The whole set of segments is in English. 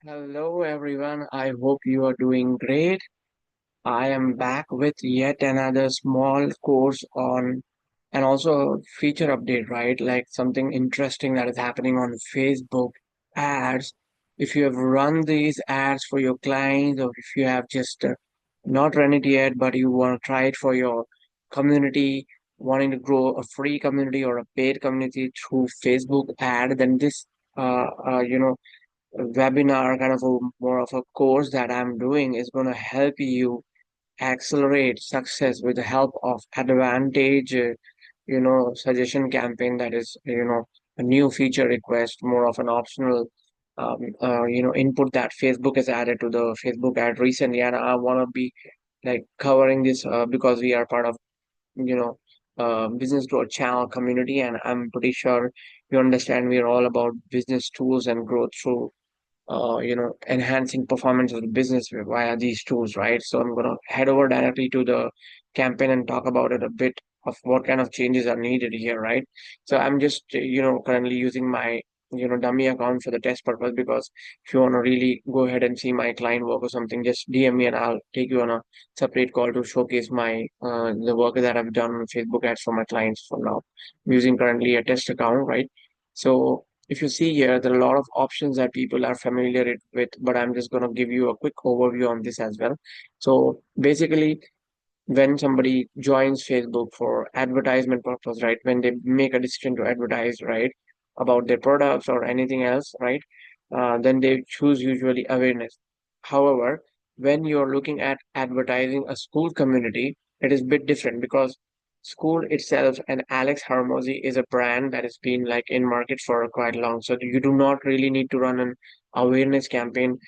Hello, everyone. I hope you are doing great. I am back with yet another small course on and also a feature update, right? Like something interesting that is happening on Facebook ads. If you have run these ads for your clients, or if you have just not run it yet, but you want to try it for your community, wanting to grow a free community or a paid community through Facebook ad, then this, uh, uh, you know webinar, kind of more of a course that I'm doing, is going to help you accelerate success with the help of advantage, suggestion campaign, that is, a new feature request, more of an optional, input that Facebook has added to the Facebook ad recently. And I want to be like covering this because we are part of, you know, business growth channel community. And I'm pretty sure you understand we are all about business tools and growth through enhancing performance of the business via these tools, right? So I'm going to head over directly to the campaign and talk about it a bit of what kind of changes are needed here, right? So I'm just, currently using my, dummy account for the test purpose, because if you want to really go ahead and see my client work or something, just DM me and I'll take you on a separate call to showcase my, the work that I've done on Facebook ads for my clients for now. I'm using currently a test account, right? So if you see here, there are a lot of options that people are familiar with, but I'm just going to give you a quick overview on this as well. So basically, when somebody joins Facebook for advertisement purpose, right, when they make a decision to advertise, right, about their products or anything else, right, then they choose usually awareness. However, when you're looking at advertising a school community, it is a bit different, because school itself and Alex Harmozy is a brand that has been like in market for quite long. So you do not really need to run an awareness campaign,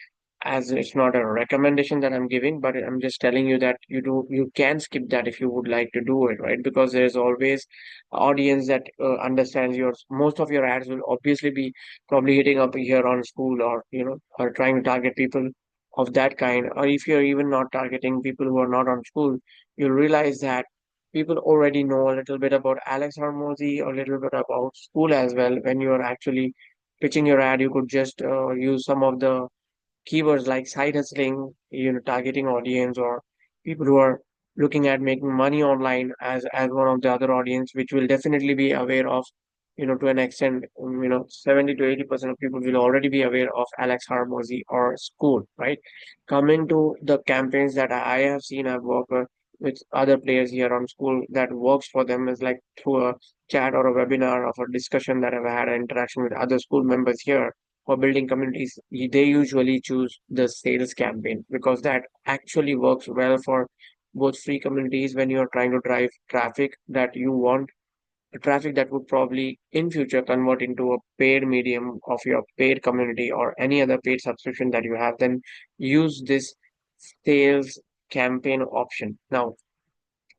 as it's not a recommendation that I'm giving, but I'm just telling you that you can skip that if you would like to do it, right? Because there's always audience that understands your most of your ads will obviously be probably hitting up here on school, or or trying to target people of that kind. Or if you're even not targeting people who are not on school, you'll realize that people already know a little bit about Alex Hormozy, or a little bit about school as well. When you're actually pitching your ad, you could just use some of the keywords like side hustling, targeting audience, or people who are looking at making money online as one of the other audience, which will definitely be aware of, to an extent, 70 to 80% of people will already be aware of Alex Harmozy or School, right? Coming to the campaigns that I have seen, I've worked with other players here on School, that works for them is like through a chat or a webinar of a discussion that I've had an interaction with other school members here for building communities. They usually choose the sales campaign, because that actually works well for both free communities when you're trying to drive traffic that you want, a traffic that would probably in future convert into a paid medium of your paid community or any other paid subscription that you have. Then use this sales campaign option. Now,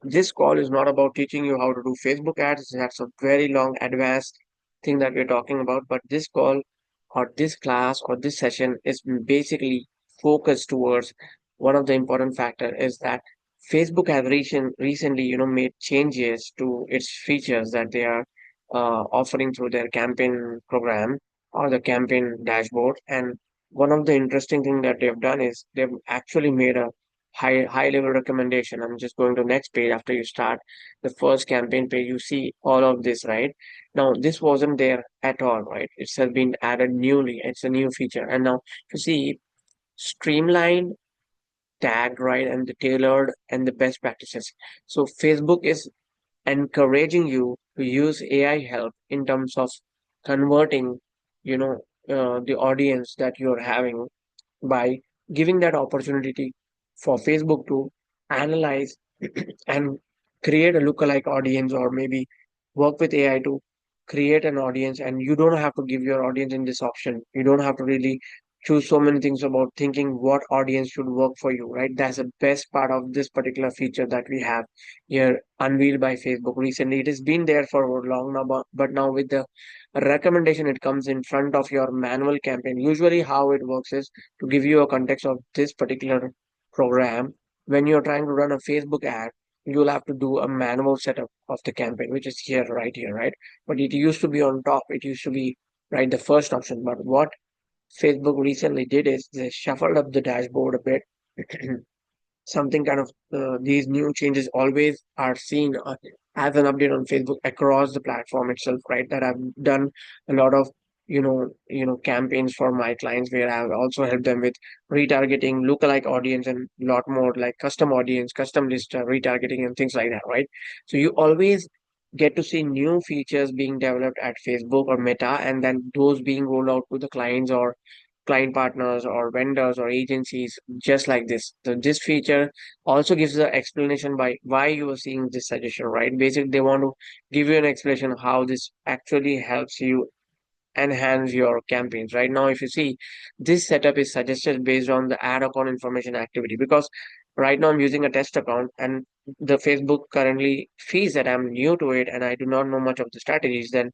this call is not about teaching you how to do Facebook ads. That's a very long advanced thing that we're talking about. But this call, or this class, or this session is basically focused towards one of the important factor, is that Facebook has recently, made changes to its features that they are offering through their campaign program or the campaign dashboard. And one of the interesting thing that they've done is they've actually made a high level recommendation. I'm just going to next page. After you start the first campaign page, you see all of this, right? Now this wasn't there at all, right? It has been added newly. It's a new feature. And now you see streamlined, tagged, right, and the tailored and the best practices. So Facebook is encouraging you to use AI help in terms of converting, the audience that you're having, by giving that opportunity for Facebook to analyze and create a lookalike audience, or maybe work with AI to create an audience. And you don't have to give your audience in this option. You don't have to really choose so many things about thinking what audience should work for you, right? That's the best part of this particular feature that we have here unveiled by Facebook recently. It has been there for long now, but now with the recommendation, it comes in front of your manual campaign. Usually how it works is, to give you a context of this particular program, when you're trying to run a Facebook ad, you'll have to do a manual setup of the campaign, which is here, right? But it used to be on top. It used to be right the first option. But what Facebook recently did is they shuffled up the dashboard a bit. Something kind of these new changes always are seen as an update on Facebook across the platform itself, right? That I've done a lot of campaigns for my clients where I've also helped them with retargeting, lookalike audience, and a lot more like custom audience, custom list retargeting, and things like that, right? So you always get to see new features being developed at Facebook or Meta, and then those being rolled out to the clients or client partners or vendors or agencies just like this. So this feature also gives the explanation by why you are seeing this suggestion, right? Basically, they want to give you an explanation how this actually helps you enhance your campaigns. Right now, if you see, this setup is suggested based on the ad account information activity because right now I'm using a test account and the Facebook currently feels that I'm new to it and I do not know much of the strategies. Then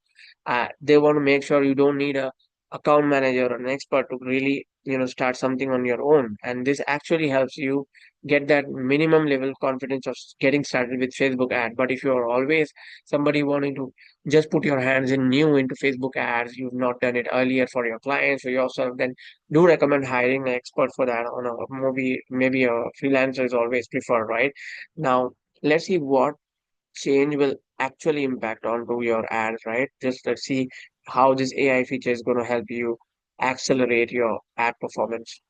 they want to make sure you don't need a account manager or an expert to really start something on your own, and this actually helps you get that minimum level confidence of getting started with Facebook ad. But if you're always somebody wanting to just put your hands in new into Facebook ads. You've not done it earlier for your clients or yourself, then do recommend hiring an expert for that on a maybe a freelancer is always preferred, right? Now let's see what change will actually impact onto your ads, right? Just let's see how this AI feature is going to help you accelerate your ad performance.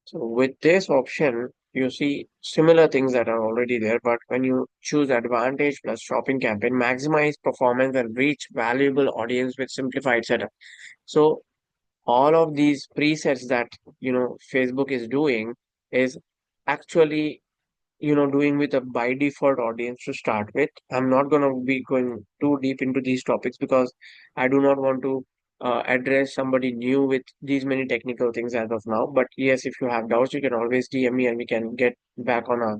So with this option, you see similar things that are already there, but when you choose Advantage plus Shopping Campaign, maximize performance and reach valuable audience with simplified setup. So all of these presets that Facebook is doing is actually doing with a by default audience to start with. I'm not going to be going too deep into these topics because I do not want to address somebody new with these many technical things as of now. But yes, if you have doubts, you can always DM me and we can get back on a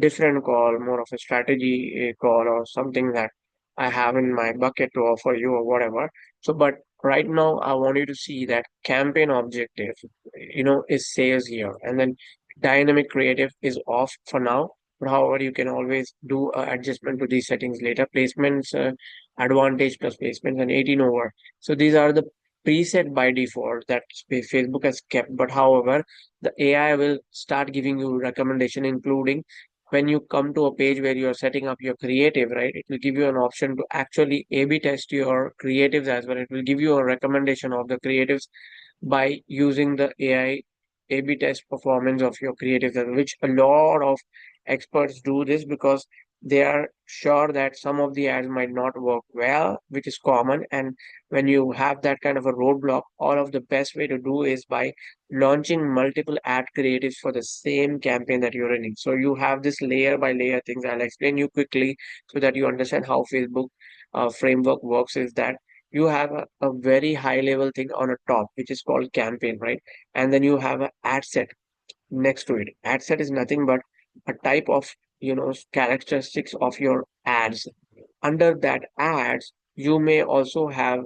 different call, more of a strategy call or something that I have in my bucket to offer you or whatever. So, but right now, I want you to see that campaign objective, is sales here. And then dynamic creative is off for now, but however, you can always do adjustment to these settings later. Placements, Advantage plus placements, and 18 over. So these are the preset by default that Facebook has kept. But however, the AI will start giving you recommendation, including when you come to a page where you are setting up your creative, right? It will give you an option to actually A/B test your creatives as well. It will give you a recommendation of the creatives by using the AI A/B test performance of your creative, which a lot of experts do this because they are sure that some of the ads might not work well, which is common. And when you have that kind of a roadblock, all of the best way to do is by launching multiple ad creatives for the same campaign that you're running. So you have this layer by layer things. I'll explain you quickly so that you understand how Facebook framework works. Is that you have a very high level thing on a top, which is called campaign, right? And then you have an ad set next to it. Ad set is nothing but a type of characteristics of your ads. Under that ads, you may also have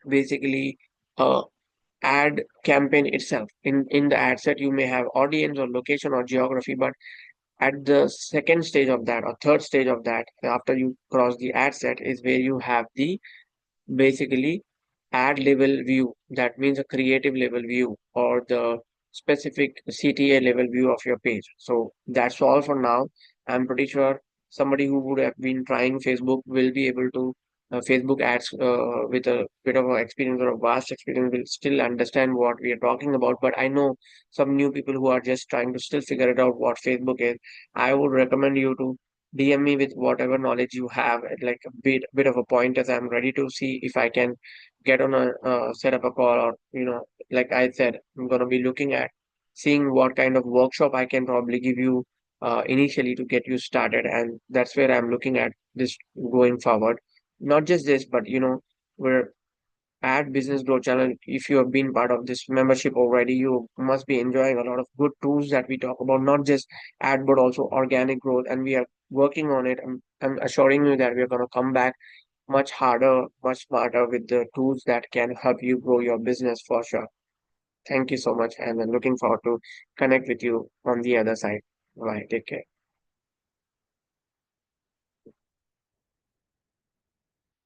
basically a ad campaign itself. In the ad set, you may have audience or location or geography, but at the second stage of that or third stage of that, after you cross the ad set, is where you have the basically ad level view. That means a creative level view or the specific CTA level view of your page. So that's all for now. I'm pretty sure somebody who would have been trying Facebook will be able to Facebook ads with a bit of a experience or a vast experience will still understand what we are talking about. But I know some new people who are just trying to still figure it out what Facebook is. I would recommend you to DM me with whatever knowledge you have, like a bit of a point, as I'm ready to see if I can get on a set up a call, or like I said, I'm gonna be looking at seeing what kind of workshop I can probably give you initially to get you started, and that's where I'm looking at this going forward. Not just this, but we're at Business Growth Channel. If you have been part of this membership already, you must be enjoying a lot of good tools that we talk about, not just ad, but also organic growth. And we are working on it. I'm assuring you that we're going to come back much harder, much smarter with the tools that can help you grow your business for sure. Thank you so much. And I'm looking forward to connect with you on the other side. Bye. Take care.